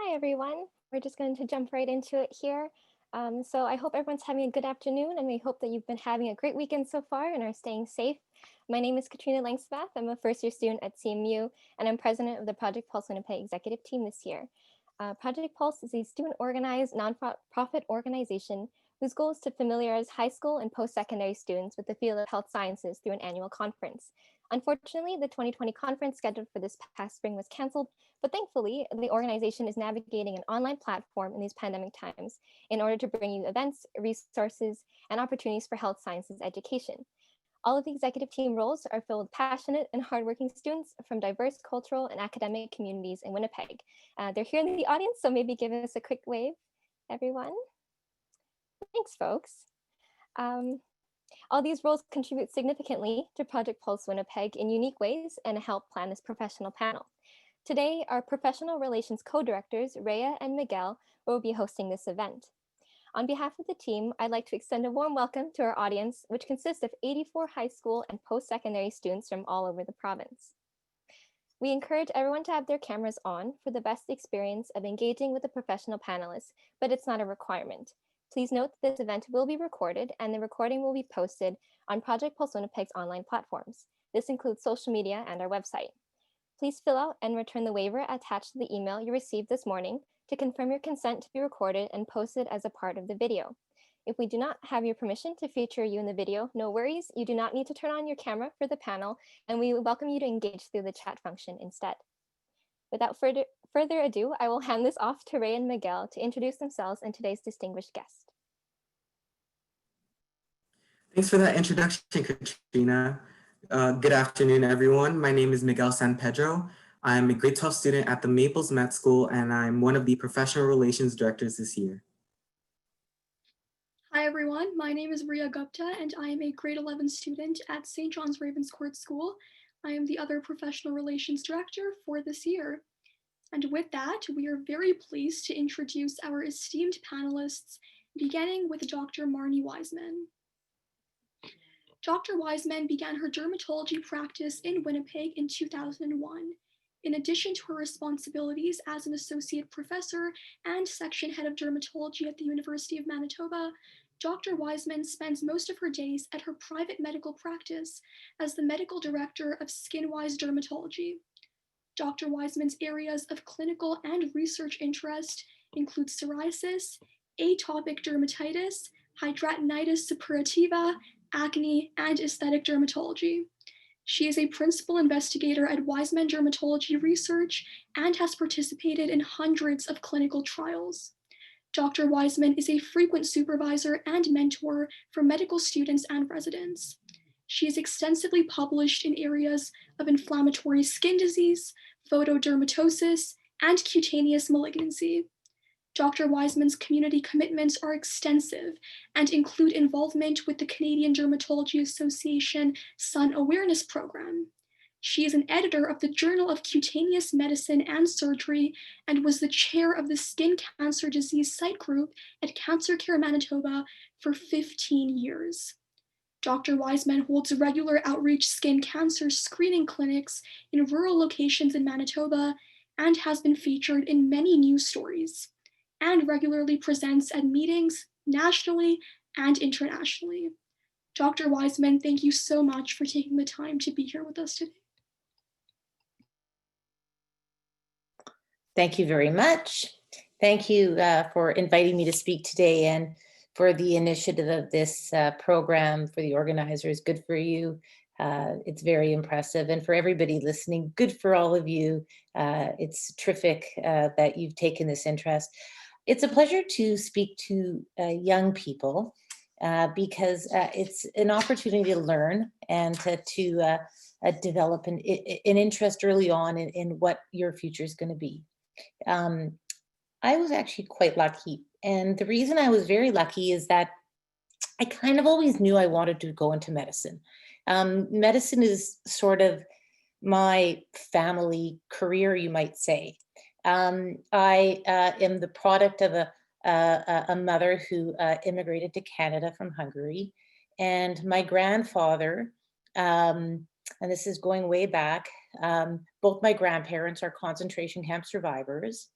Hi, everyone. We're just going to jump right into it here. So I hope everyone's having a good afternoon, and we hope that you've been having a great weekend so far and are staying safe. My name is Katrina Langsbath. I'm a first-year student at CMU, and I'm president of the Project Pulse Winnipeg executive team this year. Project Pulse is a student-organized, nonprofit organization whose goal is to familiarize high school and post-secondary students with the field of health sciences through an annual conference. Unfortunately, the 2020 conference scheduled for this past spring was canceled, but thankfully, the organization is navigating an online platform in these pandemic times in order to bring you events, resources, and opportunities for health sciences education. All of the executive team roles are filled with passionate and hardworking students from diverse cultural and academic communities in Winnipeg. They're here in the audience, so maybe give us a quick wave, everyone. Thanks, folks. All these roles contribute significantly to Project Pulse Winnipeg in unique ways and help plan this professional panel. Today, our professional relations co-directors, Rhea and Miguel, will be hosting this event. On behalf of the team, I'd like to extend a warm welcome to our audience, which consists of 84 high school and post-secondary students from all over the province. We encourage everyone to have their cameras on for the best experience of engaging with the professional panelists, but it's not a requirement. Please note that this event will be recorded and the recording will be posted on Project Pulse Winnipeg's online platforms. This includes social media and our website. Please fill out and return the waiver attached to the email you received this morning to confirm your consent to be recorded and posted as a part of the video. If we do not have your permission to feature you in the video, no worries, you do not need to turn on your camera for the panel, and we welcome you to engage through the chat function instead. Without further ado, I will hand this off to Ray and Miguel to introduce themselves and today's distinguished guest. Thanks for that introduction, Katrina. Good afternoon, everyone. My name is Miguel San Pedro. I'm a grade 12 student at the Maples Med School, and I'm one of the professional relations directors this year. Hi, everyone. My name is Rhea Gupta, and I am a grade 11 student at St. John's Ravenscourt School. I am the other professional relations director for this year. And with that, we are very pleased to introduce our esteemed panelists, beginning with Dr. Marni Wiseman. Dr. Wiseman began her dermatology practice in Winnipeg in 2001. In addition to her responsibilities as an associate professor and section head of dermatology at the University of Manitoba, Dr. Wiseman spends most of her days at her private medical practice as the medical director of SkinWise Dermatology. Dr. Wiseman's areas of clinical and research interest include psoriasis, atopic dermatitis, hidradenitis suppurativa, acne, and aesthetic dermatology. She is a principal investigator at Wiseman Dermatology Research and has participated in hundreds of clinical trials. Dr. Wiseman is a frequent supervisor and mentor for medical students and residents. She is extensively published in areas of inflammatory skin disease, photodermatosis, and cutaneous malignancy. Dr. Wiseman's community commitments are extensive and include involvement with the Canadian Dermatology Association Sun Awareness Program. She is an editor of the Journal of Cutaneous Medicine and Surgery and was the chair of the Skin Cancer Disease Site Group at Cancer Care Manitoba for 15 years. Dr. Wiseman holds regular outreach skin cancer screening clinics in rural locations in Manitoba and has been featured in many news stories, and regularly presents at meetings nationally and internationally. Dr. Wiseman, thank you so much for taking the time to be here with us today. Thank you very much. Thank you for inviting me to speak today and for the initiative of this program, for the organizers. Good for you. It's very impressive. And for everybody listening, good for all of you. It's terrific that you've taken this interest. It's a pleasure to speak to young people because it's an opportunity to learn and to develop an interest early on in what your future is going to be. I was actually quite lucky. And the reason I was very lucky is that I kind of always knew I wanted to go into medicine. Medicine is sort of my family career, you might say. I am the product of a mother who immigrated to Canada from Hungary. And my grandfather, and this is going way back, both my grandparents are concentration camp survivors.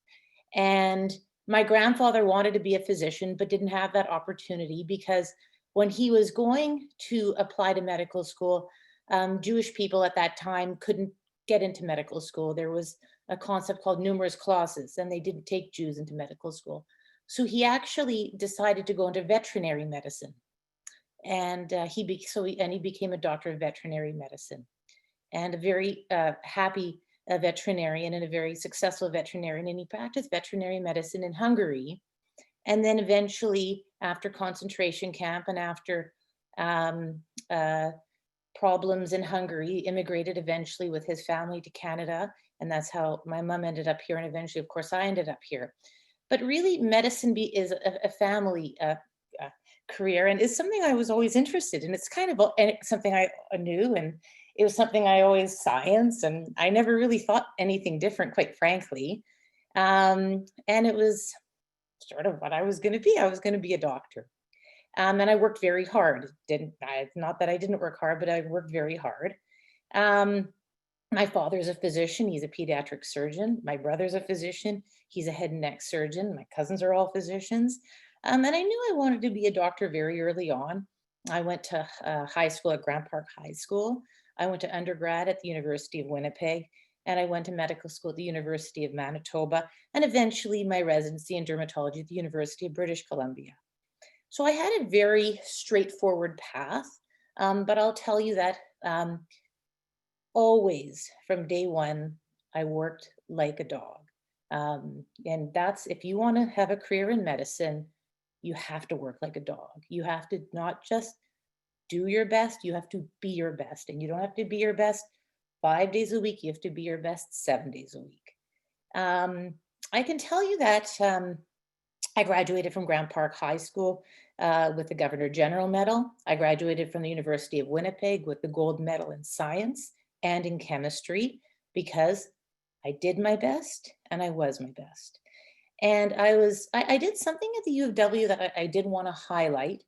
And my grandfather wanted to be a physician, but didn't have that opportunity because when he was going to apply to medical school, Jewish people at that time couldn't get into medical school. There was a concept called numerous clauses, and they didn't take Jews into medical school. So he actually decided to go into veterinary medicine, and he became a doctor of veterinary medicine, and a very happy veterinarian and a very successful veterinarian. And he practiced veterinary medicine in Hungary, and then eventually, after concentration camp and after problems in Hungary, immigrated eventually with his family to Canada. And that's how my mom ended up here. And eventually, of course, I ended up here. But really, medicine is a family career, and is something I was always interested in. It's kind of something I knew, and it was something I always science, and I never really thought anything different, quite frankly. And it was sort of what I was going to be. I was going to be a doctor. And I worked very hard. Not that I didn't work hard, but I worked very hard. My father's a physician. He's a pediatric surgeon. My brother's a physician. He's a head and neck surgeon. My cousins are all physicians. And I knew I wanted to be a doctor very early on. I went to high school at Grant Park High School. I went to undergrad at the University of Winnipeg, and I went to medical school at the University of Manitoba, and eventually my residency in dermatology at the University of British Columbia. So I had a very straightforward path, but I'll tell you that always from day one, I worked like a dog. And that's, if you want to have a career in medicine, you have to work like a dog. You have to not just do your best, you have to be your best. And you don't have to be your best 5 days a week, you have to be your best 7 days a week. I can tell you that I graduated from Grant Park High School with the Governor General Medal. I graduated from the University of Winnipeg with the gold medal in science and in chemistry, because I did my best and I was my best. And I did something at the U of W that I did want to highlight.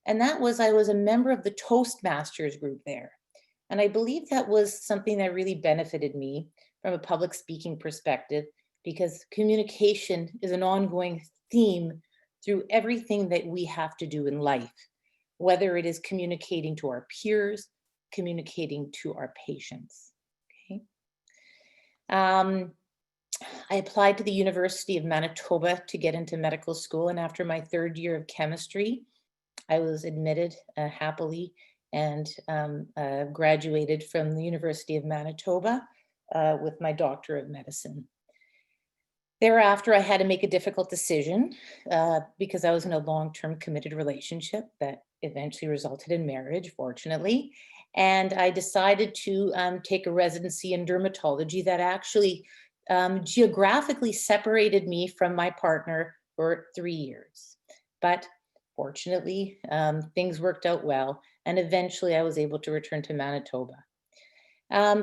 And that was, I was a member of the Toastmasters group there. And I believe that was something that really benefited me from a public speaking perspective, because communication is an ongoing theme through everything that we have to do in life, whether it is communicating to our peers, communicating to our patients. Okay. I applied to the University of Manitoba to get into medical school, and after my 3rd year of chemistry, I was admitted happily and graduated from the University of Manitoba with my Doctor of Medicine. Thereafter, I had to make a difficult decision because I was in a long-term committed relationship that eventually resulted in marriage, fortunately. And I decided to take a residency in dermatology that actually geographically separated me from my partner for 3 years. But fortunately, things worked out well, and eventually I was able to return to Manitoba.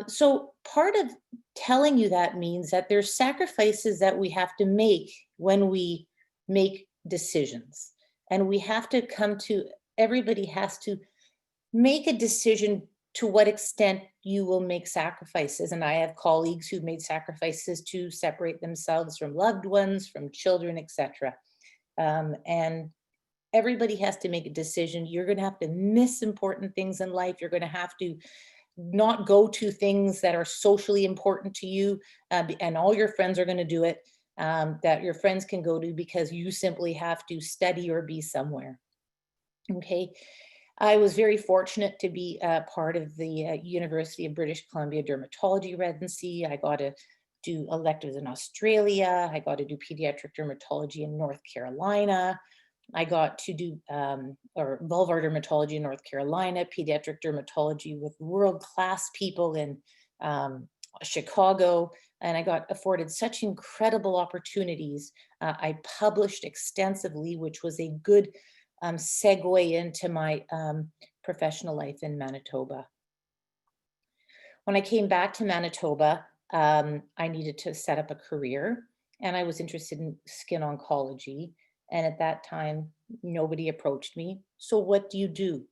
So part of telling you that means that there's sacrifices that we have to make when we make decisions. And we have to everybody has to make a decision to what extent you will make sacrifices. And I have colleagues who've made sacrifices to separate themselves from loved ones, from children, etc. And everybody has to make a decision. You're going to have to miss important things in life. You're going to have to not go to things that are socially important to you, and all your friends are going to do it, that your friends can go to, because you simply have to study or be somewhere. Okay. I was very fortunate to be part of the University of British Columbia dermatology residency. I got to do electives in Australia. I got to do pediatric dermatology in North Carolina. I got to do vulvar dermatology in North Carolina, pediatric dermatology with world-class people in Chicago, and I got afforded such incredible opportunities. I published extensively, which was a good segue into my professional life in Manitoba. When I came back to Manitoba, I needed to set up a career, and I was interested in skin oncology. And at that time, nobody approached me. So what do?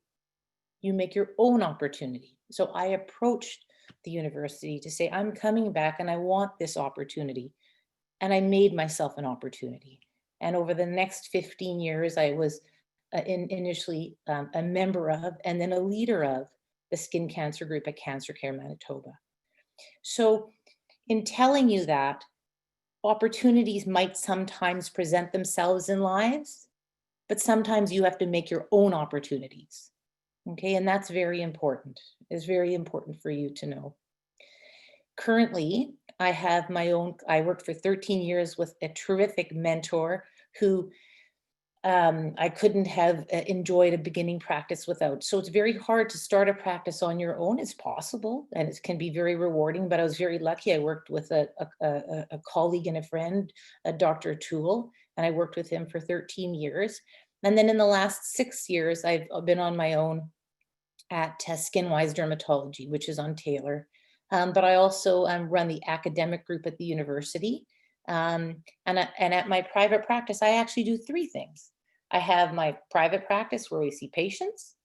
You make your own opportunity. So I approached the university to say, I'm coming back and I want this opportunity. and I made myself an opportunity. And over the next 15 years, I was initially a member of and then a leader of the skin cancer group at Cancer Care Manitoba. So in telling you that, opportunities might sometimes present themselves in lives, but sometimes you have to make your own opportunities. Okay, and that's very important. It's very important for you to know. Currently, I have my own, I worked for 13 years with a terrific mentor who I couldn't have enjoyed a beginning practice without. So it's very hard to start a practice on your own. It's possible and it can be very rewarding, but I was very lucky. I worked with a colleague and a friend, Dr. Toole, and I worked with him for 13 years. And then in the last 6 years, I've been on my own at Skinwise Dermatology, which is on Taylor. But I also run the academic group at the university. And at my private practice, I actually do 3 things. I have my private practice where we see patients.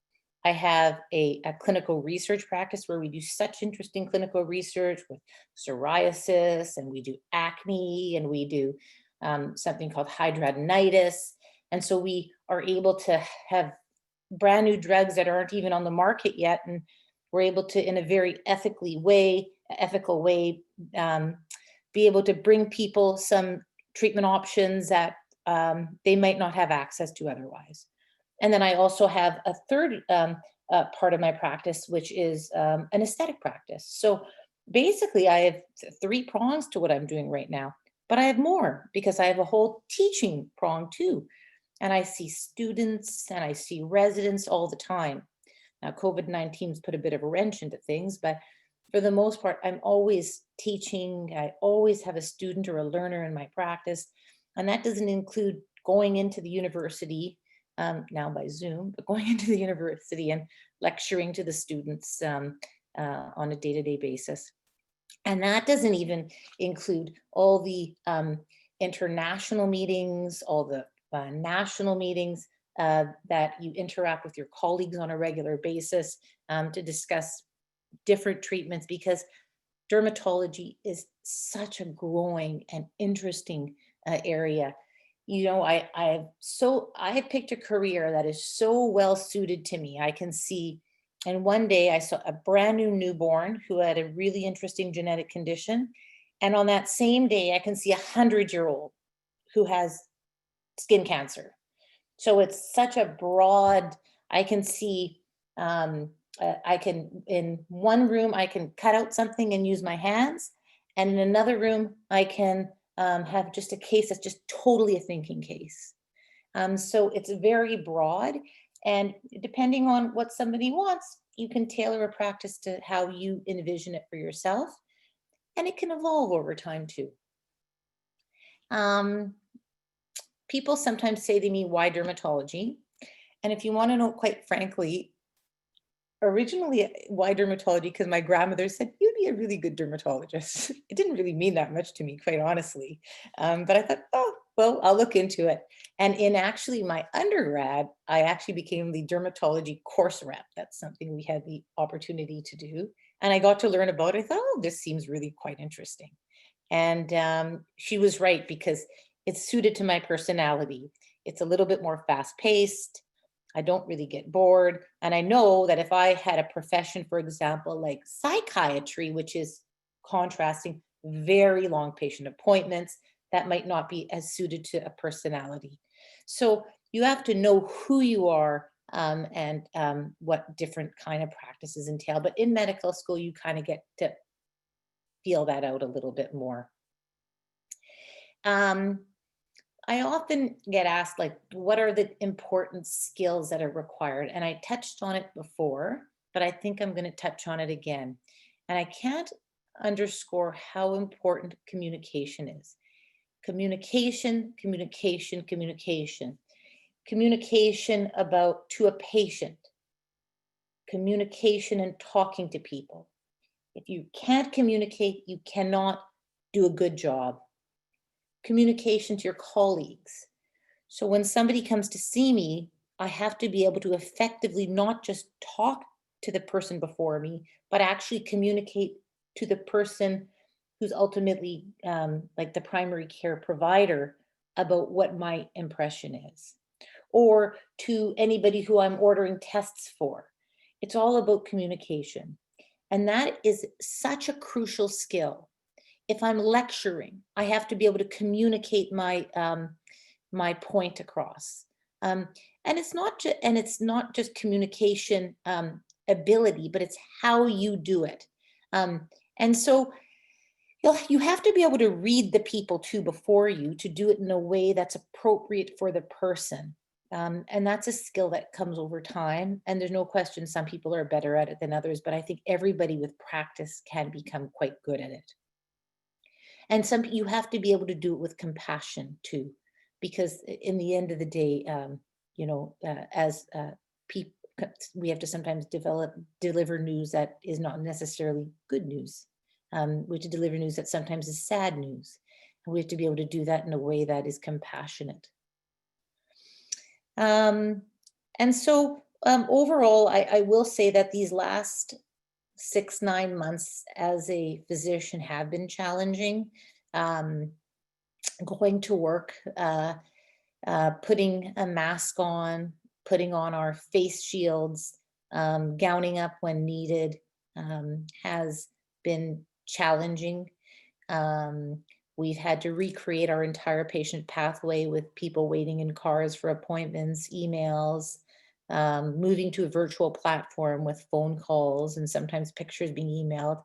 I have a clinical research practice where we do such interesting clinical research with psoriasis, and we do acne, and we do something called hidradenitis. And so we are able to have brand new drugs that aren't even on the market yet, and we're able to, in a very ethical way, be able to bring people some treatment options that they might not have access to otherwise. And then I also have a third part of my practice, which is an aesthetic practice. So basically, I have 3 prongs to what I'm doing right now, but I have more because I have a whole teaching prong too. And I see students and I see residents all the time. Now, COVID-19's put a bit of a wrench into things, but for the most part, I'm always teaching. I always have a student or a learner in my practice. And that doesn't include going into the university, now by Zoom, but going into the university and lecturing to the students on a day-to-day basis. And that doesn't even include all the international meetings, all the national meetings that you interact with your colleagues on a regular basis to discuss different treatments, because dermatology is such a growing and interesting area. You know, I have picked a career that is so well suited to me. I can see, and one day I saw a brand new newborn who had a really interesting genetic condition. And on that same day, I can see a 100-year-old who has skin cancer. So it's such a broad, I can see, I can, in one room, I can cut out something and use my hands. And in another room, I can have just a case that's just totally a thinking case. So it's very broad. And depending on what somebody wants, you can tailor a practice to how you envision it for yourself. And it can evolve over time too. People sometimes say to me, why dermatology? And if you want to know, quite frankly, originally, why dermatology? Because my grandmother said, you'd be a really good dermatologist. It didn't really mean that much to me, quite honestly. But I thought, oh, well, I'll look into it. And in actually my undergrad, I actually became the dermatology course rep. That's something we had the opportunity to do. And I got to learn about it. I thought, oh, this seems really quite interesting. And she was right, because it's suited to my personality. It's a little bit more fast-paced. I don't really get bored. And I know that if I had a profession, for example, like psychiatry, which is contrasting very long patient appointments, that might not be as suited to a personality. So you have to know who you are and what different kind of practices entail. But in medical school, you kind of get to feel that out a little bit more. I often get asked, like, what are the important skills that are required? And I touched on it before, but I think I'm going to touch on it again. And I can't underscore how important communication is. Communication, communication, communication. Communication about to a patient. Communication and talking to people. If you can't communicate, you cannot do a good job. Communication to your colleagues. So when somebody comes to see me, I have to be able to effectively not just talk to the person before me, but actually communicate to the person who's ultimately like the primary care provider about what my impression is, or to anybody who I'm ordering tests for. It's all about communication. And that is such a crucial skill. If I'm lecturing, I have to be able to communicate my my point across. And it's not just communication ability, but it's how you do it. And so you have to be able to read the people too before you, to do it in a way that's appropriate for the person. And that's a skill that comes over time. And there's no question some people are better at it than others, but I think everybody with practice can become quite good at it. And you have to be able to do it with compassion too, because in the end of the day, you know, as people, we have to sometimes deliver news that is not necessarily good news. We have to deliver news that sometimes is sad news. And we have to be able to do that in a way that is compassionate. And so overall, I will say that these last 6-9 months as a physician have been challenging. Going to work, putting a mask on, putting on our face shields, gowning up when needed, has been challenging. We've had to recreate our entire patient pathway with people waiting in cars for appointments, emails, moving to a virtual platform with phone calls and sometimes pictures being emailed.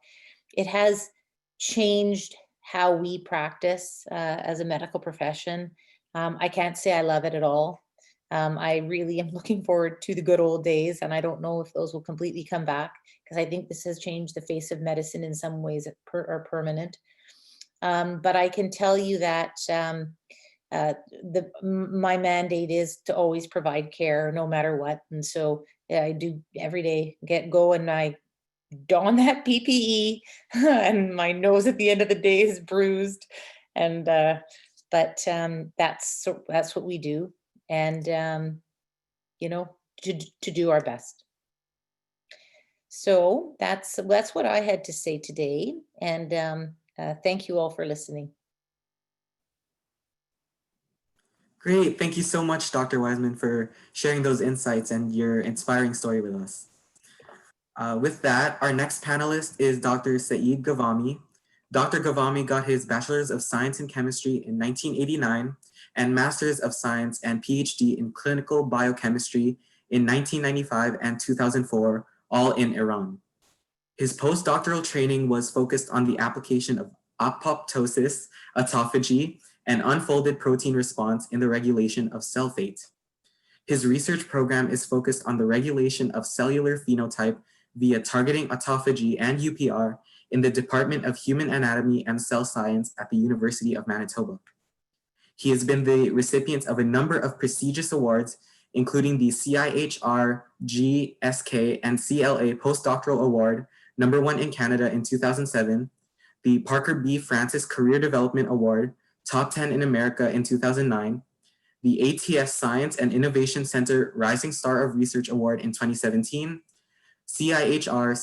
It has changed how we practice as a medical profession. I can't say I love it at all. I really am looking forward to the good old days, and I don't know if those will completely come back, because I think this has changed the face of medicine in some ways that are permanent. But I can tell you that my mandate is to always provide care no matter what. And so yeah, I do every day go and I don that PPE and my nose at the end of the day is bruised. And but that's what we do. And you know, to do our best. So that's what I had to say today. And thank you all for listening. Great. Thank you so much, Dr. Wiseman, for sharing those insights and your inspiring story with us. With that, our next panelist is Dr. Saied Ghavami. Dr. Ghavami got his Bachelor's of Science in Chemistry in 1989 and Master's of Science and PhD in Clinical Biochemistry in 1995 and 2004, all in Iran. His postdoctoral training was focused on the application of apoptosis, autophagy, and unfolded protein response in the regulation of cell fate. His research program is focused on the regulation of cellular phenotype via targeting autophagy and UPR in the Department of Human Anatomy and Cell Science at the University of Manitoba. He has been the recipient of a number of prestigious awards, including the CIHR, GSK, and CLA Postdoctoral Award, #1 in Canada in 2007, the Parker B. Francis Career Development Award, top 10 in America in 2009, the ATS Science and Innovation Center Rising Star of Research Award in 2017, CIHR,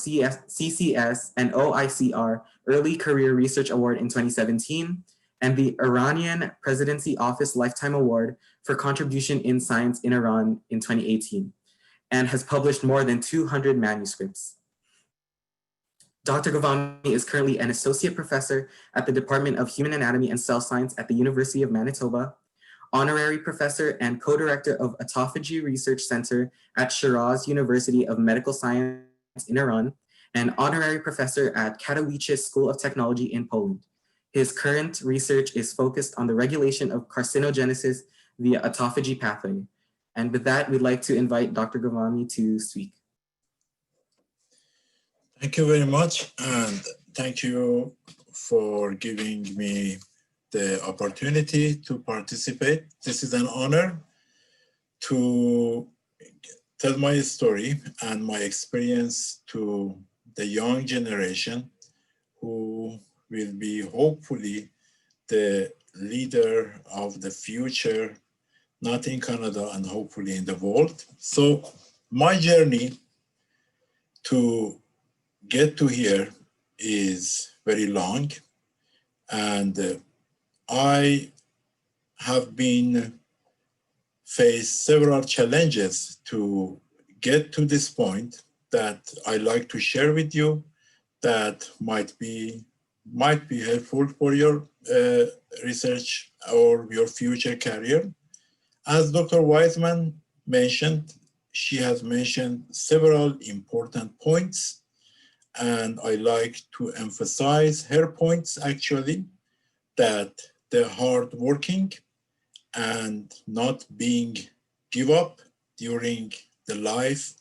CCS, and OICR Early Career Research Award in 2017, and the Iranian Presidency Office Lifetime Award for Contribution in Science in Iran in 2018, and has published more than 200 manuscripts. Dr. Ghavami is currently an associate professor at the Department of Human Anatomy and Cell Science at the University of Manitoba, honorary professor and co-director of Autophagy Research Center at Shiraz University of Medical Science in Iran, and honorary professor at Katowice School of Technology in Poland. His current research is focused on the regulation of carcinogenesis via autophagy pathway. And with that, we'd like to invite Dr. Ghavami to speak. Thank you very much, and thank you for giving me the opportunity to participate. This is an honor to tell my story and my experience to the young generation who will be hopefully the leader of the future, not in Canada and hopefully in the world. So my journey to get to here is very long. And I have been faced several challenges to get to this point that I like to share with you that might be helpful for your research or your future career. As Dr. Wiseman mentioned, she has mentioned several important points, and I like to emphasize her points actually, that the hard working and not being give up during the life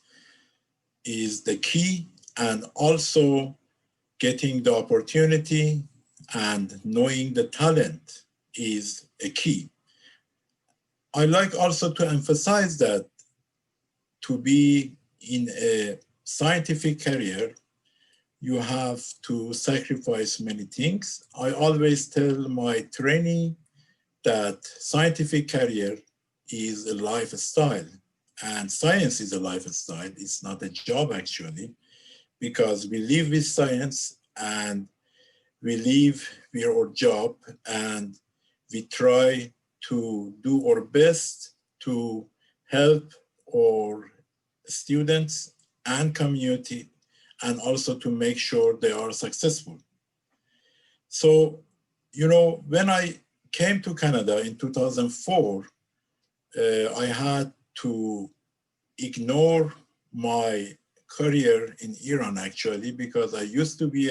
is the key, and also getting the opportunity and knowing the talent is a key. I like also to emphasize that to be in a scientific career, you have to sacrifice many things. I always tell my trainee that scientific career is a lifestyle, and science is a lifestyle. It's not a job actually, because we live with science and we live with our job, and we try to do our best to help our students and community, and also to make sure they are successful. So, you know, when I came to Canada in 2004, I had to ignore my career in Iran actually, because I used to be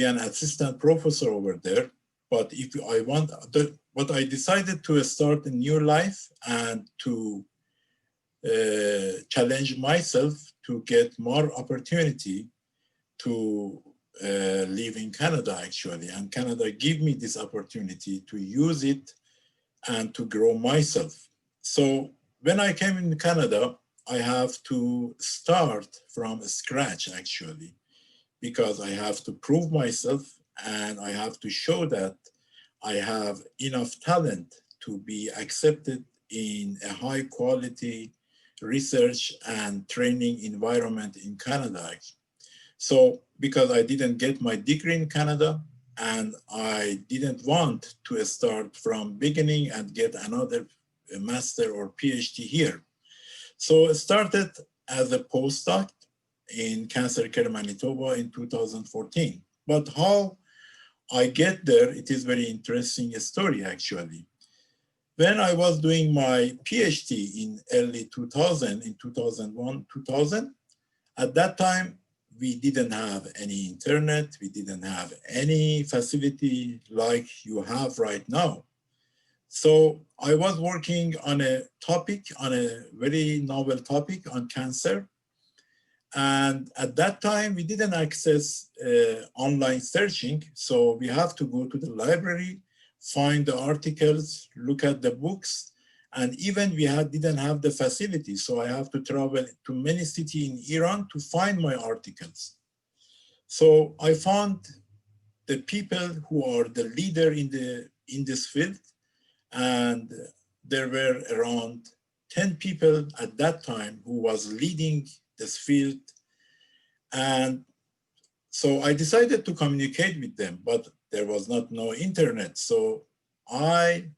an assistant professor over there. But if I but I decided to start a new life and to challenge myself to get more opportunity to live in Canada actually. And Canada gave me this opportunity to use it and to grow myself. So when I came in Canada, I have to start from scratch actually, because I have to prove myself and I have to show that I have enough talent to be accepted in a high quality research and training environment in Canada. So because I didn't get my degree in Canada, and I didn't want to start from beginning and get another master or PhD here. So I started as a postdoc in Cancer Care Manitoba in 2014. But how I get there, it is very interesting story actually. When I was doing my PhD in early 2000, in 2001, 2000, at that time, we didn't have any internet, we didn't have any facility like you have right now. So I was working on a topic, on a very novel topic on cancer. And at that time, we didn't access online searching. So we have to go to the library, find the articles, look at the books, and even we didn't have the facility. So I have to travel to many cities in Iran to find my articles. So I found the people who are the leader in this field, and there were around 10 people at that time who was leading this field. And so I decided to communicate with them, but there was no internet. So I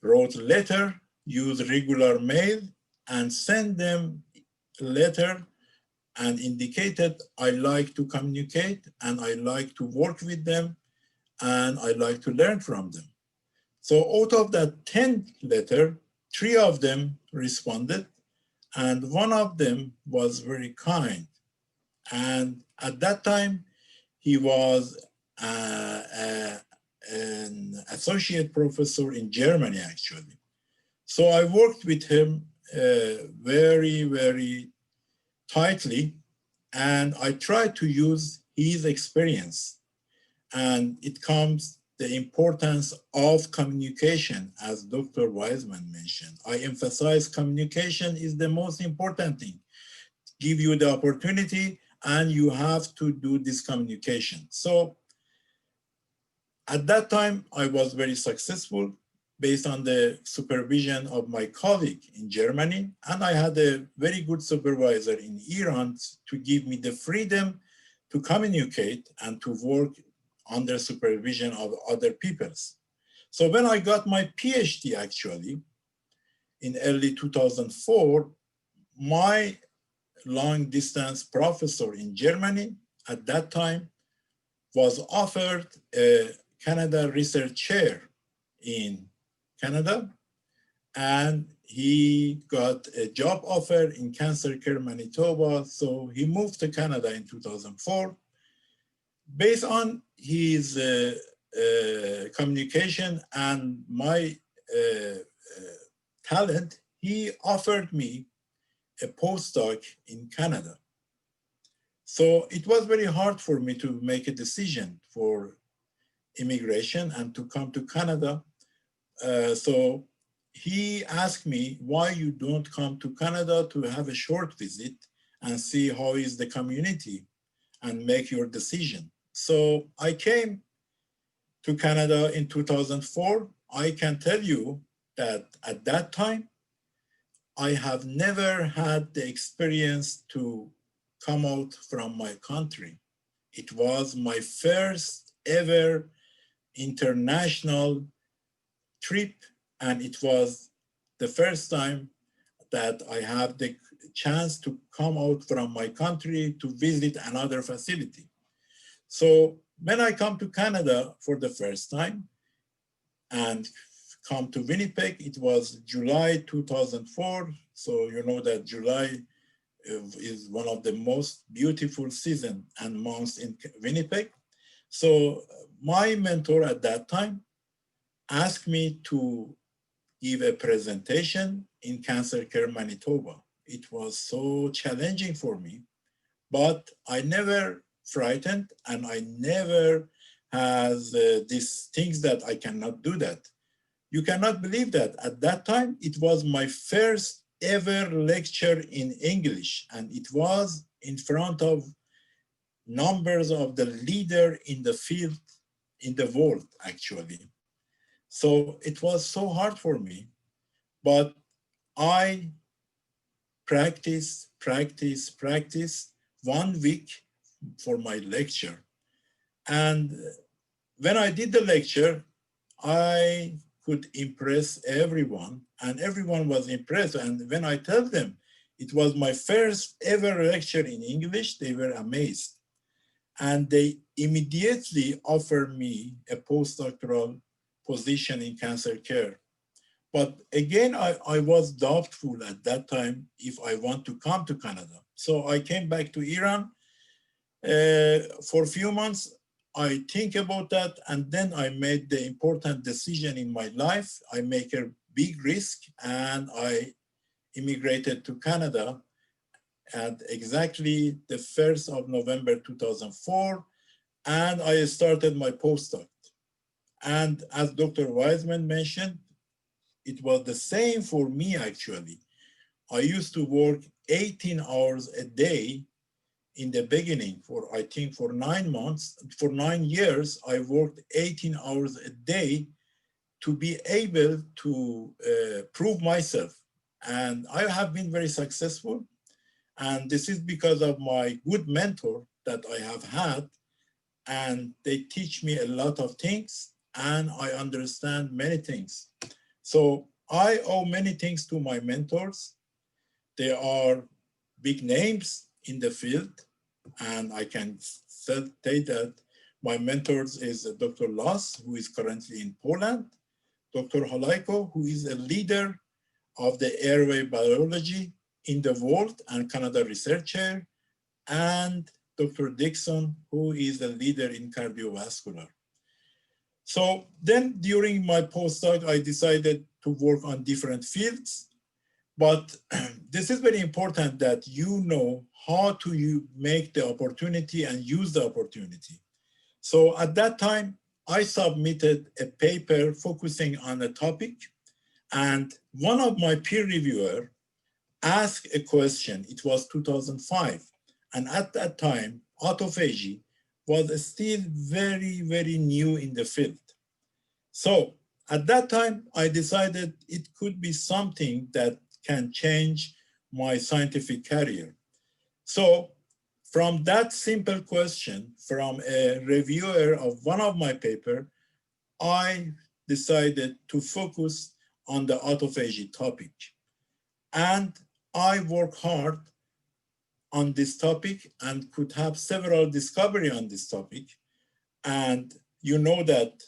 wrote a letter, used regular mail, and sent them a letter and indicated I like to communicate and I like to work with them and I like to learn from them. So out of that 10 letter, 3 of them responded, and one of them was very kind. And at that time, he was an associate professor in Germany, actually. So I worked with him very, very tightly, and I tried to use his experience. And it comes the importance of communication, as Dr. Wiseman mentioned. I emphasize communication is the most important thing. Give you the opportunity, and you have to do this communication. So at that time, I was very successful based on the supervision of my colleague in Germany. And I had a very good supervisor in Iran to give me the freedom to communicate and to work under supervision of other peoples. So when I got my PhD actually in early 2004, my long distance professor in Germany at that time was offered a Canada Research Chair in Canada, and he got a job offer in Cancer Care Manitoba. So he moved to Canada in 2004. Based on his communication and my talent, he offered me a postdoc in Canada. So it was very hard for me to make a decision for immigration and to come to Canada. So he asked me why you don't come to Canada to have a short visit and see how is the community and make your decision. So I came to Canada in 2004. I can tell you that at that time, I have never had the experience to come out from my country. It was my first ever international trip, and it was the first time that I have the chance to come out from my country to visit another facility. So when I come to Canada for the first time and come to Winnipeg, it was July 2004. So you know that July is one of the most beautiful seasons and months in Winnipeg. So my mentor at that time asked me to give a presentation in Cancer Care Manitoba. It was so challenging for me, but I never frightened and I never has these things that I cannot do that. You cannot believe that at that time, it was my first ever lecture in English, and it was in front of numbers of the leader in the field in the world actually. So it was so hard for me, but I practiced 1 week for my lecture. And when I did the lecture, I could impress everyone and everyone was impressed. And when I tell them it was my first ever lecture in English, they were amazed. And they immediately offered me a postdoctoral position in cancer care. But again, I was doubtful at that time if I want to come to Canada. So I came back to Iran. For a few months, I think about that, and then I made the important decision in my life. I make a big risk, and I immigrated to Canada at exactly the 1st of November 2004, and I started my postdoc. And as Dr. Wiseman mentioned, it was the same for me actually. I used to work 18 hours a day in the beginning for, I think for 9 months, for 9 years, I worked 18 hours a day to be able to prove myself. And I have been very successful. And this is because of my good mentor that I have had. And they teach me a lot of things and I understand many things. So I owe many things to my mentors. They are big names in the field. And I can say that my mentors is Dr. Loss, who is currently in Poland, Dr. Holajko, who is a leader of the airway biology in the world and Canada Research Chair, and Dr. Dixon, who is a leader in cardiovascular. So then during my postdoc, I decided to work on different fields, but this is very important that you know how to make the opportunity and use the opportunity. So at that time, I submitted a paper focusing on a topic, and one of my peer reviewer asked a question. It was 2005. And at that time, autophagy was still very, very new in the field. So at that time, I decided it could be something that can change my scientific career. So from that simple question from a reviewer of one of my papers, I decided to focus on the autophagy topic. And I work hard on this topic and could have several discoveries on this topic. And you know that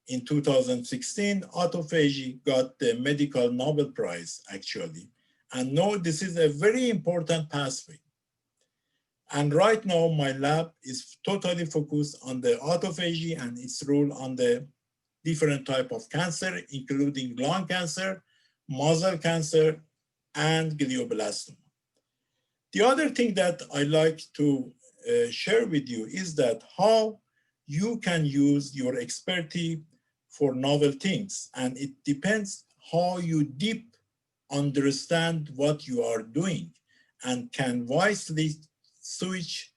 in 2016, autophagy got the Medical Nobel Prize, actually. And no, this is a very important pathway. And right now, my lab is totally focused on the autophagy and its role on the different type of cancer, including lung cancer, muscle cancer, and glioblastoma. The other thing that I like to share with you is that how you can use your expertise for novel things. And it depends how you deep understand what you are doing and can wisely switch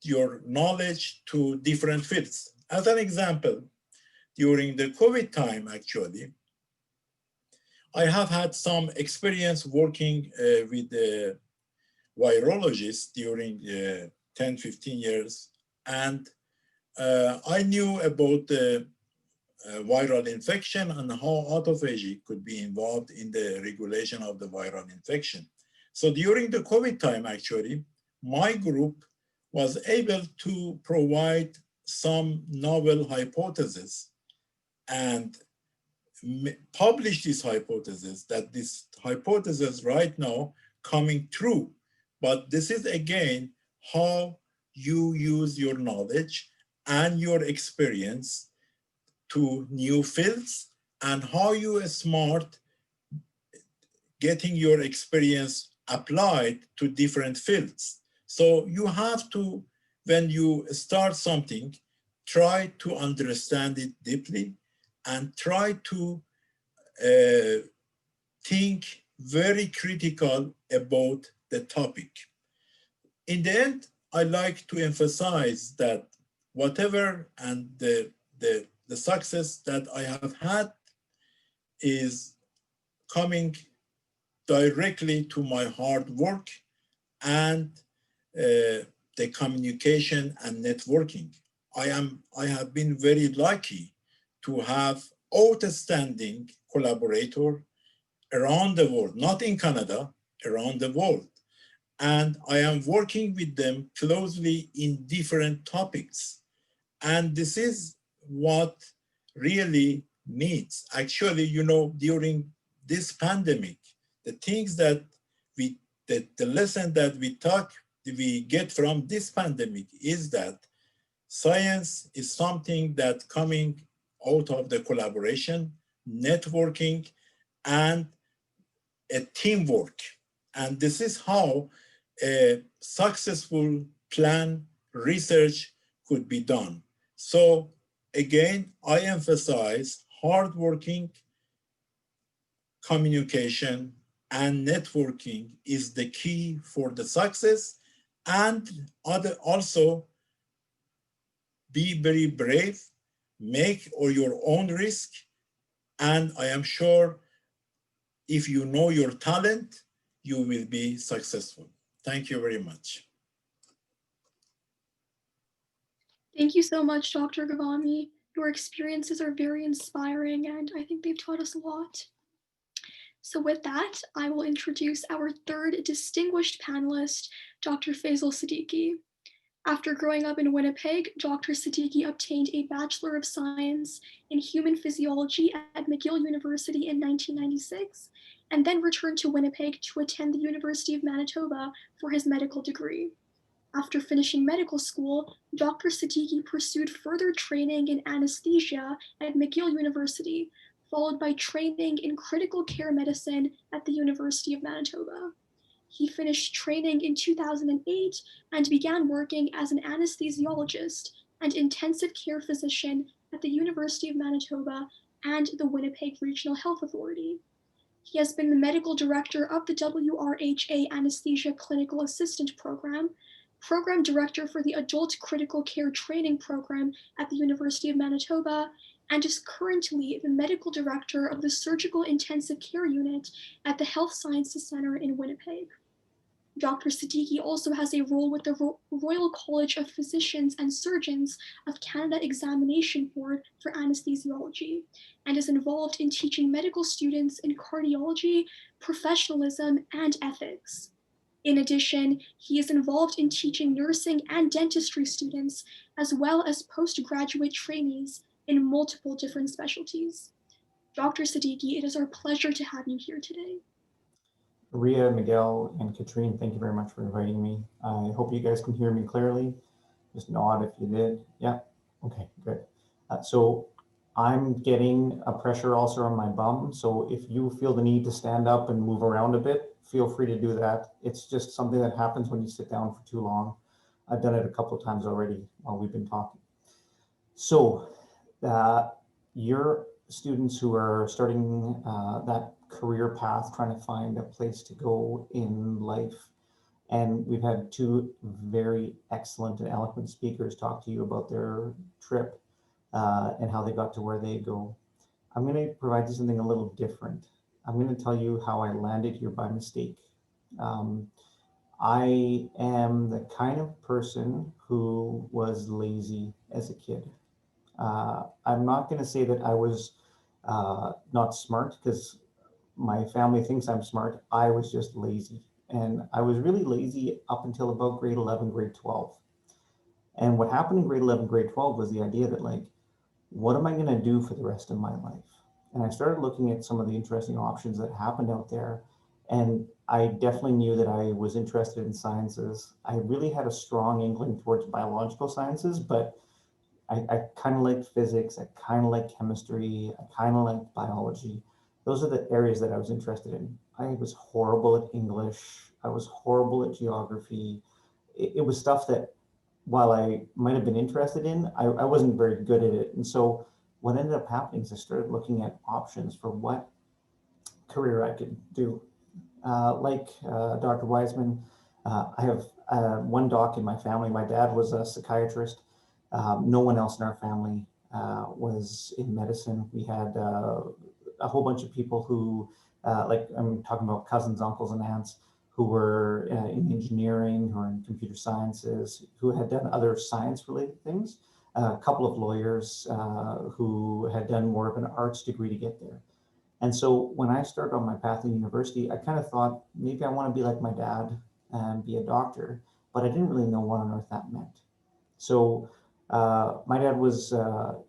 your knowledge to different fields. As an example, during the COVID time, actually, I have had some experience working with the virologists during 10, 15 years. And I knew about the viral infection and how autophagy could be involved in the regulation of the viral infection. So during the COVID time, actually, my group was able to provide some novel hypotheses and publish this hypothesis, that this hypothesis right now coming true. But this is again how you use your knowledge and your experience to new fields and how you are smart getting your experience applied to different fields. So you have to, when you start something, try to understand it deeply and try to think very critical about the topic. In the end, I like to emphasize that whatever and the success that I have had is coming directly to my hard work and the communication and networking. I have been very lucky to have outstanding collaborators around the world, not in Canada, around the world. And I am working with them closely in different topics. And this is what really needs. Actually, you know, during this pandemic, the things that the lesson that we get from this pandemic is that science is something that coming out of the collaboration, networking, and a teamwork. And this is how a successful plan research could be done. So again, I emphasize hardworking, communication, and networking is the key for the success, and also be very brave, make your own risk, and I am sure if you know your talent, you will be successful. Thank you very much. Thank you so much, Dr. Ghavami. Your experiences are very inspiring, and I think they've taught us a lot. So with that, I will introduce our third distinguished panelist, Dr. Faisal Siddiqui. After growing up in Winnipeg, Dr. Siddiqui obtained a Bachelor of Science in Human Physiology at McGill University in 1996, and then returned to Winnipeg to attend the University of Manitoba for his medical degree. After finishing medical school, Dr. Siddiqui pursued further training in anesthesia at McGill University, followed by training in critical care medicine at the University of Manitoba. He finished training in 2008 and began working as an anesthesiologist and intensive care physician at the University of Manitoba and the Winnipeg Regional Health Authority. He has been the medical director of the WRHA Anesthesia Clinical Assistant Program, program director for the Adult Critical Care Training Program at the University of Manitoba, and is currently the medical director of the Surgical Intensive Care Unit at the Health Sciences Center in Winnipeg. Dr. Siddiqui also has a role with the Royal College of Physicians and Surgeons of Canada Examination Board for Anesthesiology, and is involved in teaching medical students in cardiology, professionalism, and ethics. In addition, he is involved in teaching nursing and dentistry students, as well as postgraduate trainees in multiple different specialties. Dr. Siddiqui, it is our pleasure to have you here today. Ria, Miguel, and Katrine, thank you very much for inviting me. I hope you guys can hear me clearly. Just nod if you did. Yeah, okay, good. So I'm getting a pressure ulcer on my bum. So if you feel the need to stand up and move around a bit, feel free to do that. It's just something that happens when you sit down for too long. I've done it a couple of times already while we've been talking. So your students who are starting that career path, trying to find a place to go in life. And we've had two very excellent and eloquent speakers talk to you about their trip and how they got to where they go. I'm going to provide you something a little different. I'm going to tell you how I landed here by mistake. I am the kind of person who was lazy as a kid. I'm not going to say that I was not smart, because my family thinks I'm smart. I was just lazy. And I was really lazy up until about grade 11, grade 12. And what happened in grade 11, grade 12 was the idea that, like, what am I going to do for the rest of my life? And I started looking at some of the interesting options that happened out there. And I definitely knew that I was interested in sciences. I really had a strong inkling towards biological sciences, but I kind of liked physics. I kind of liked chemistry. I kind of liked biology. Those are the areas that I was interested in. I was horrible at English. I was horrible at geography. It was stuff that, while I might have been interested in, I wasn't very good at it. And so what ended up happening is I started looking at options for what career I could do. Like Dr. Wiseman, I have one doc in my family. My dad was a psychiatrist. No one else in our family was in medicine. We had a whole bunch of people who, like I'm talking about cousins, uncles, and aunts, who were in engineering, who were in computer sciences, who had done other science-related things. A couple of lawyers who had done more of an arts degree to get there. And so when I started on my path in university, I kind of thought maybe I want to be like my dad and be a doctor, but I didn't really know what on earth that meant. So my dad was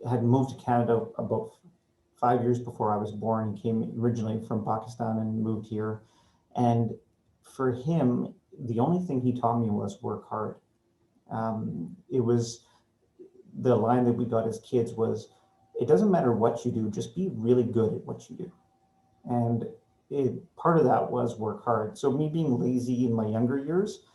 had moved to Canada about 5 years before I was born. He came originally from Pakistan and moved here. And for him, the only thing he taught me was work hard. It was the line that we got as kids was, it doesn't matter what you do, just be really good at what you do. And part of that was work hard. So me being lazy in my younger years,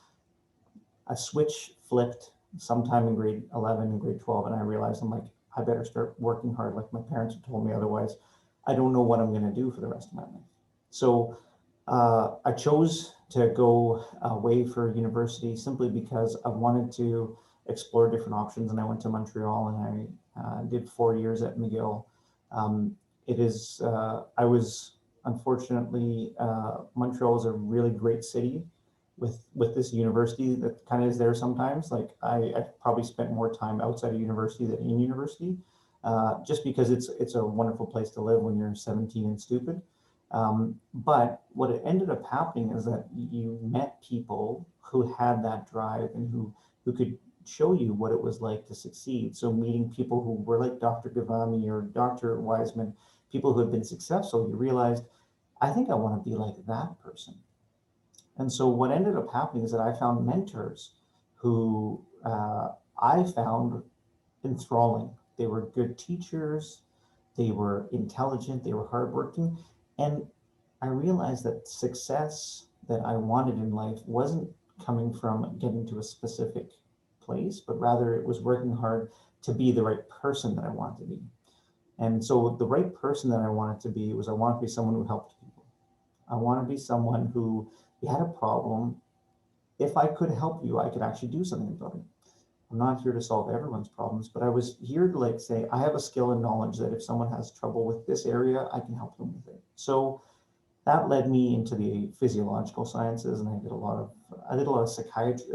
a switch flipped sometime in grade 11 and grade 12. And I realized, I'm like, I better start working hard, like my parents had told me. Otherwise, I don't know what I'm going to do for the rest of my life. So I chose to go away for university simply because I wanted to explore different options. And I went to Montreal and I did 4 years at McGill. I was, unfortunately, Montreal is a really great city with this university that kind of is there sometimes. Like I probably spent more time outside of university than in university, just because it's a wonderful place to live when you're 17 and stupid. But what it ended up happening is that you met people who had that drive and who could show you what it was like to succeed. So meeting people who were like Dr. Ghavami or Dr. Wiseman, people who had been successful, you realized, I think I want to be like that person. And so what ended up happening is that I found mentors who I found enthralling. They were good teachers, they were intelligent, they were hardworking. And I realized that success that I wanted in life wasn't coming from getting to a specific place, but rather it was working hard to be the right person that I wanted to be. And so the right person that I wanted to be was, I wanted to be someone who helped people. I want to be someone who, you had a problem, if I could help you, I could actually do something about it. I'm not here to solve everyone's problems, but I was here to like say, I have a skill and knowledge that if someone has trouble with this area, I can help them with it. So that led me into the physiological sciences, and I did a lot of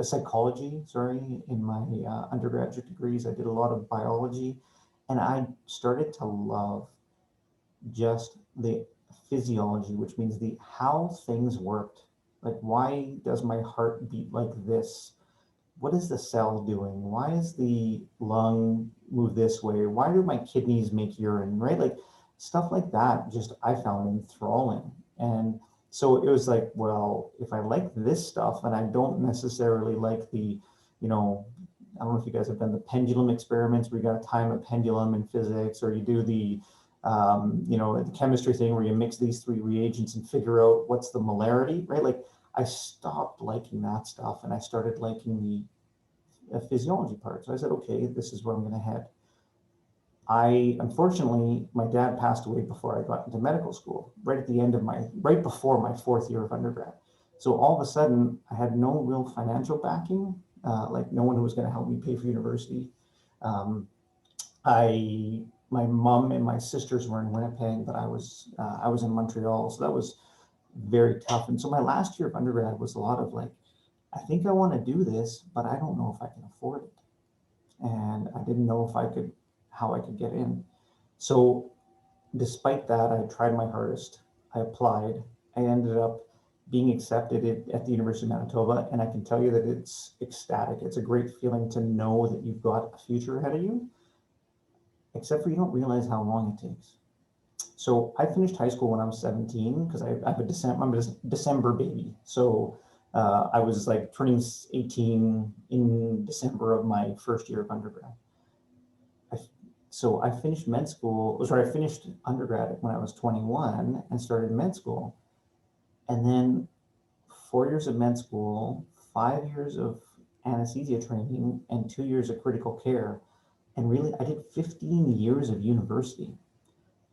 psychology, sorry, in my undergraduate degrees. I did a lot of biology, and I started to love just the physiology, which means the how things worked. Like, why does my heart beat like this? What is the cell doing? Why is the lung move this way? Why do my kidneys make urine, right? Like stuff like that, just I found enthralling. And so it was like, well, if I like this stuff and I don't necessarily like the, I don't know if you guys have done the pendulum experiments where you got to time a pendulum in physics, or you do the, the chemistry thing where you mix these three reagents and figure out what's the molarity, right? Like I stopped liking that stuff and I started liking the physiology part. So I said, okay, this is where I'm going to head. Unfortunately, my dad passed away before I got into medical school, right before my fourth year of undergrad. So all of a sudden, I had no real financial backing, like no one who was going to help me pay for university. My mom and my sisters were in Winnipeg, but I was in Montreal, so that was very tough. And so my last year of undergrad was a lot of like, I think I want to do this, but I don't know if I can afford it. And I didn't know how I could get in. So despite that, I tried my hardest. I applied. I ended up being accepted at the University of Manitoba. And I can tell you that it's ecstatic. It's a great feeling to know that you've got a future ahead of you, except for you don't realize how long it takes. So I finished high school when I was 17 because I'm a December baby. So I was like turning 18 in December of my first year of undergrad. So I finished I finished undergrad when I was 21 and started med school. And then 4 years of med school, 5 years of anesthesia training, and 2 years of critical care. And really, I did 15 years of university.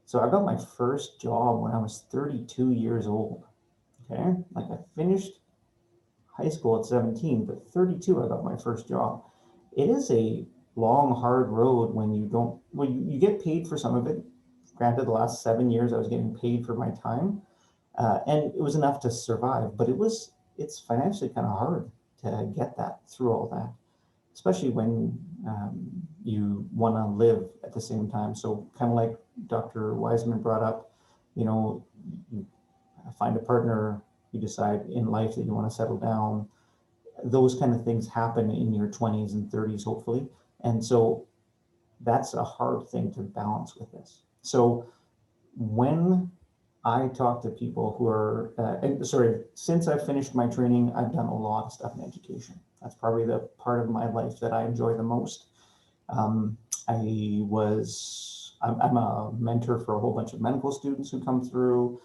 So I got my first job when I was 32 years old. Okay, like I finished high school at 17, but 32, I got my first job. It is a long, hard road when you get paid for some of it. Granted, the last 7 years I was getting paid for my time, and it was enough to survive, but it's financially kind of hard to get that through all that, especially when you want to live at the same time. So kind of like Dr. Wiseman brought up, you find a partner, you decide in life that you want to settle down. Those kind of things happen in your 20s and 30s, hopefully. And so that's a hard thing to balance with this. So when I talk to people who are, since I finished my training, I've done a lot of stuff in education. That's probably the part of my life that I enjoy the most. I'm a mentor for a whole bunch of medical students who come through.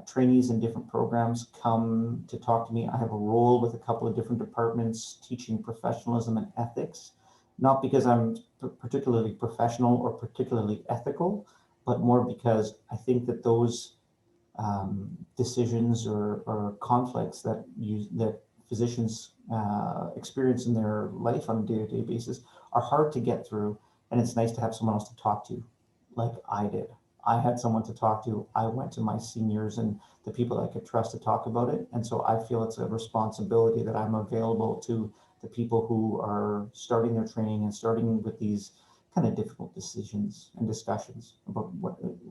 Trainees in different programs come to talk to me. I have a role with a couple of different departments teaching professionalism and ethics, not because I'm particularly professional or particularly ethical, but more because I think that those decisions or conflicts that physicians experience in their life on a day-to-day basis are hard to get through, and it's nice to have someone else to talk to, like I did. I had someone to talk to. I went to my seniors and the people I could trust to talk about it. And so I feel it's a responsibility that I'm available to the people who are starting their training and starting with these kind of difficult decisions and discussions about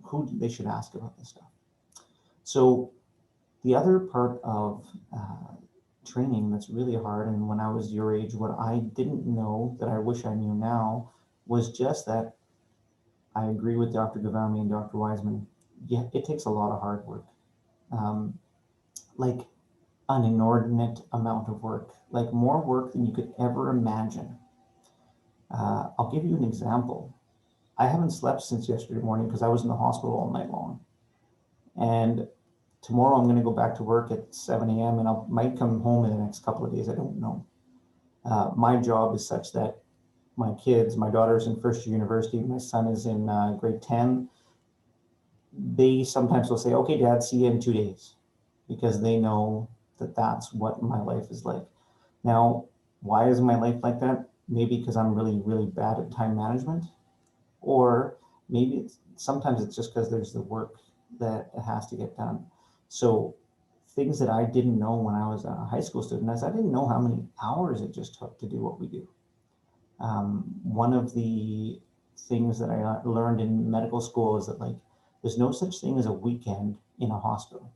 who they should ask about this stuff. So the other part of training that's really hard, and when I was your age, what I didn't know that I wish I knew now was just that I agree with Dr. Ghavami and Dr. Wiseman. Yeah, it takes a lot of hard work, like an inordinate amount of work, like more work than you could ever imagine. I'll give you an example. I haven't slept since yesterday morning because I was in the hospital all night long. And tomorrow I'm going to go back to work at 7 a.m. and I might come home in the next couple of days. I don't know. My job is such that my daughter's in first year university, my son is in grade 10. They sometimes will say, okay, Dad, see you in 2 days, because they know that that's what my life is like. Now, why is my life like that? Maybe because I'm really, really bad at time management, or maybe sometimes it's just because there's the work that has to get done. So things that I didn't know when I was a high school student is I didn't know how many hours it just took to do what we do. One of the things that I learned in medical school is that like there's no such thing as a weekend in a hospital,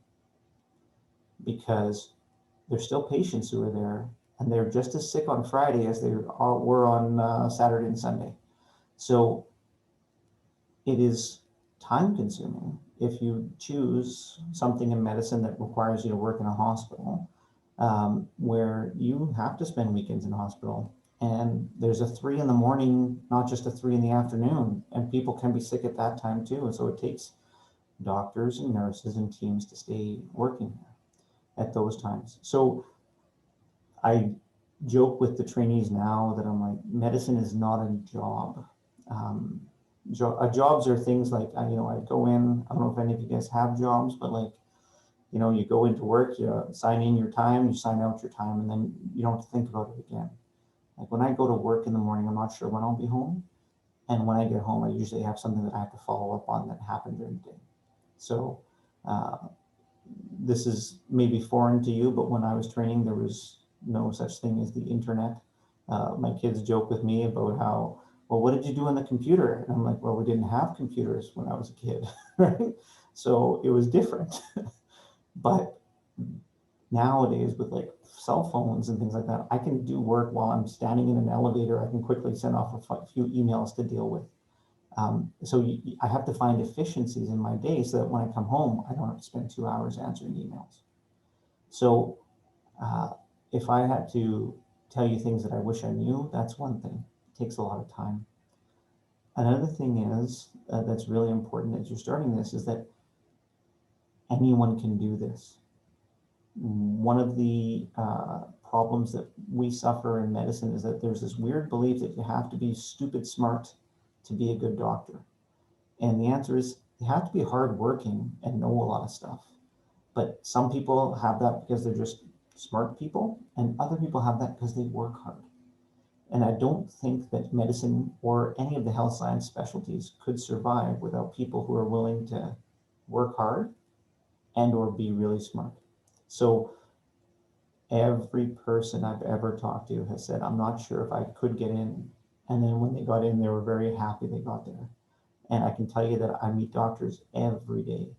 because there's still patients who are there and they're just as sick on Friday as they were on Saturday and Sunday. So it is time consuming if you choose something in medicine that requires you to work in a hospital, where you have to spend weekends in hospital. And there's a 3 in the morning, not just a 3 in the afternoon, and people can be sick at that time too. And so it takes doctors and nurses and teams to stay working at those times. So I joke with the trainees now that I'm like, medicine is not a job. Jobs are things like, I go in, I don't know if any of you guys have jobs, but like, you go into work, you sign in your time, you sign out your time, and then you don't have to think about it again. Like when I go to work in the morning, I'm not sure when I'll be home. And when I get home, I usually have something that I have to follow up on that happened during the day. So this is maybe foreign to you, but when I was training, there was no such thing as the internet. My kids joke with me about how, well, what did you do on the computer? And I'm like, well, we didn't have computers when I was a kid, right? So it was different. But nowadays with like cell phones and things like that, I can do work while I'm standing in an elevator. I can quickly send off a few emails to deal with. I have to find efficiencies in my day so that when I come home, I don't have to spend 2 hours answering emails. So if I had to tell you things that I wish I knew, that's one thing. It takes a lot of time. Another thing is that's really important as you're starting this is that anyone can do this. One of the problems that we suffer in medicine is that there's this weird belief that you have to be stupid smart to be a good doctor. And the answer is you have to be hardworking and know a lot of stuff. But some people have that because they're just smart people, and other people have that because they work hard. And I don't think that medicine or any of the health science specialties could survive without people who are willing to work hard and or be really smart. So every person I've ever talked to has said, I'm not sure if I could get in. And then when they got in, they were very happy they got there. And I can tell you that I meet doctors every day.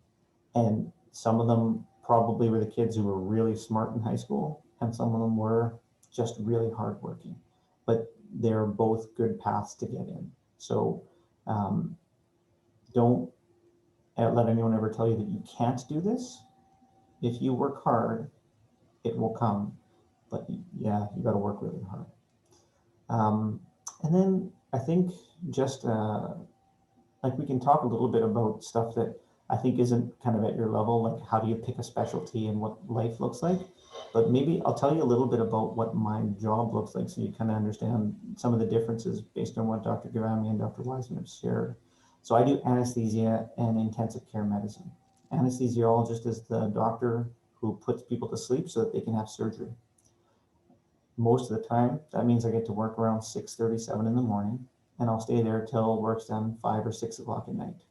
And some of them probably were the kids who were really smart in high school, and some of them were just really hardworking. But they're both good paths to get in. So don't let anyone ever tell you that you can't do this. If you work hard, it will come. But yeah, you got to work really hard. And then I think just like we can talk a little bit about stuff that I think isn't kind of at your level, like how do you pick a specialty and what life looks like. But maybe I'll tell you a little bit about what my job looks like so you kind of understand some of the differences based on what Dr. Ghavami and Dr. Wiseman have shared. So I do anesthesia and intensive care medicine. Anesthesiologist is the doctor who puts people to sleep so that they can have surgery. Most of the time, that means I get to work around 6:37 in the morning, and I'll stay there till work's done 5 or 6 o'clock at night.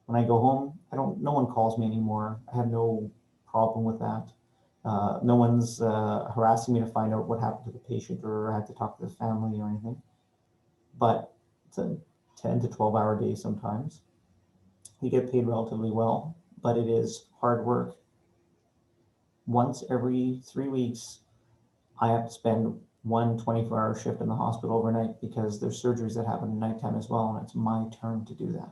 When I go home, no one calls me anymore. I have no problem with that. No one's harassing me to find out what happened to the patient, or I have to talk to the family or anything. But it's a 10 to 12 hour day sometimes. You get paid relatively well, but it is hard work. Once every 3 weeks, I have to spend one 24-hour shift in the hospital overnight because there's surgeries that happen at nighttime as well, and it's my turn to do that.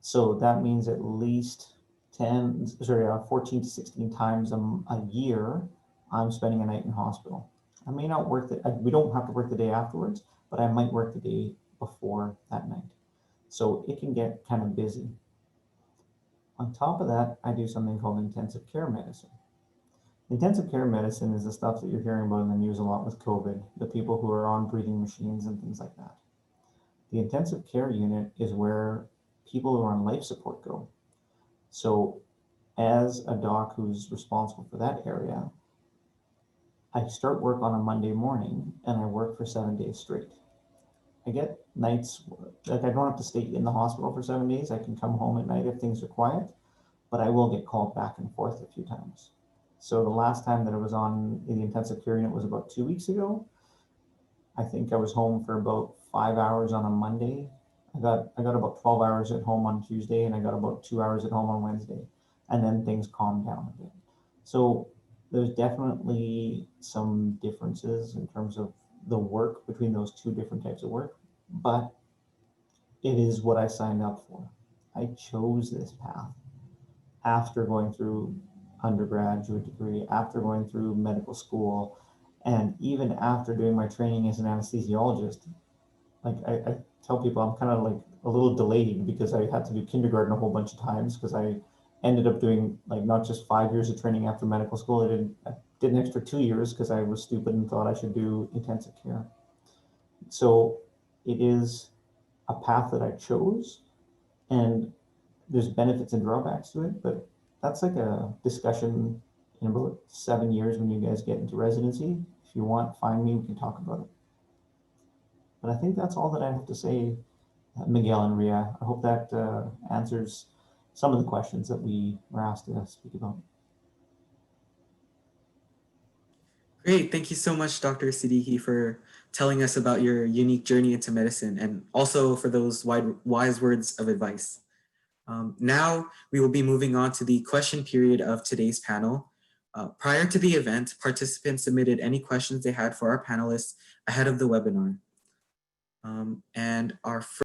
So that means at least 14 to 16 times a year, I'm spending a night in hospital. I may not work, we don't have to work the day afterwards, but I might work the day before that night. So it can get kind of busy. On top of that, I do something called intensive care medicine. Intensive care medicine is the stuff that you're hearing about in the news a lot with COVID, the people who are on breathing machines and things like that. The intensive care unit is where people who are on life support go. So as a doc who's responsible for that area, I start work on a Monday morning and I work for 7 days straight. I get nights, like I don't have to stay in the hospital for 7 days. I can come home at night if things are quiet, but I will get called back and forth a few times. So the last time that I was on the intensive care unit was about 2 weeks ago. I think I was home for about 5 hours on a Monday. I got about 12 hours at home on Tuesday, and I got about 2 hours at home on Wednesday, and then things calmed down a bit. So there's definitely some differences in terms of the work between those two different types of work, but it is what I signed up for. I chose this path after going through undergraduate degree, after going through medical school, and even after doing my training as an anesthesiologist. Like I tell people I'm kind of like a little delayed because I had to do kindergarten a whole bunch of times because I ended up doing like not just 5 years of training after medical school. I did an extra 2 years because I was stupid and thought I should do intensive care. So it is a path that I chose, and there's benefits and drawbacks to it, but that's like a discussion in about 7 years when you guys get into residency. If you want, find me, we can talk about it. But I think that's all that I have to say, Miguel and Ria. I hope that answers some of the questions that we were asked to speak about. Great. Thank you so much, Dr. Siddiqui, for telling us about your unique journey into medicine and also for those wise words of advice. Now we will be moving on to the question period of today's panel. Prior to the event, participants submitted any questions they had for our panelists ahead of the webinar. And our